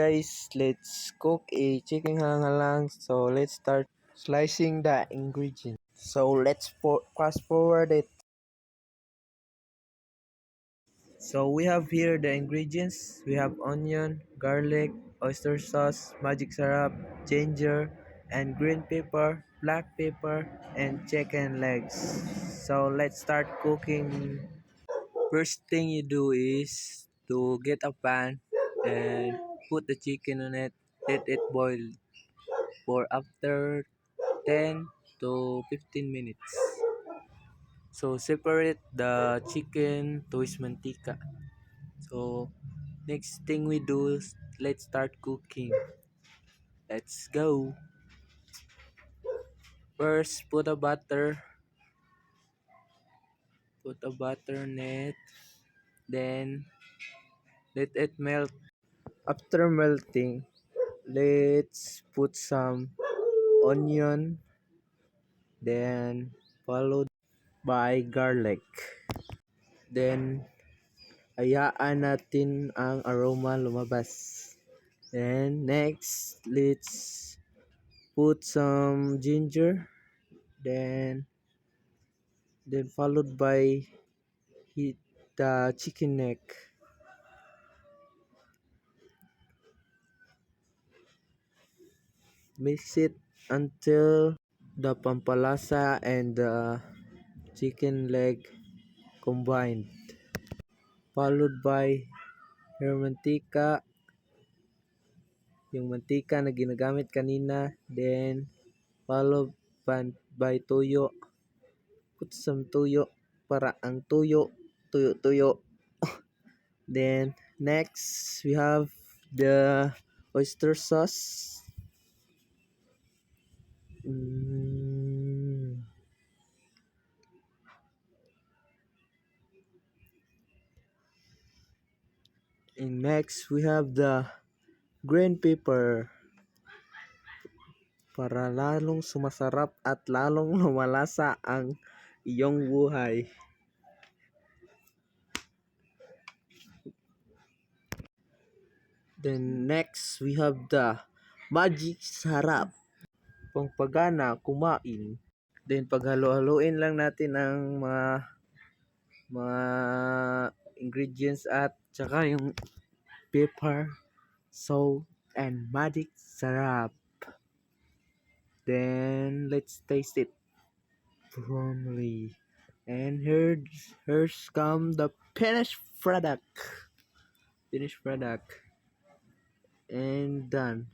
guys, let's cook a chicken halang. So let's start slicing the ingredients. So let's fast forward it. So we have here the ingredients. We have onion, garlic, oyster sauce, magic syrup, ginger, and green pepper, black pepper, and chicken legs. So let's start cooking. First thing you do is to get a pan and put the chicken on it. Let it boil for after 10 to 15 minutes. So separate the chicken to its mantika. So next thing we do is let's start cooking. Let's go. First put a butter in it, then let it melt. After melting, let's put some onion, then followed by garlic. Then hayaan natin ang aroma lumabas. Then next, let's put some ginger, then followed by the chicken neck. Mix it until the pampalasa and the chicken leg combined. Followed by your mantika, yung mantika na ginagamit kanina, then followed by tuyo. Put some tuyo para ang tuyo. Then next we have the oyster sauce. And next we have the green pepper para lalong sumasarap at lalong lumalasa ang iyong buhay. Then next we have the magic sarap, pangpagana kumain. Then paghalo-haloin lang natin ang mga ingredients at saka yung pepper, salt, and magic sarap. Then let's taste it firmly. And here's come the finished product. And done.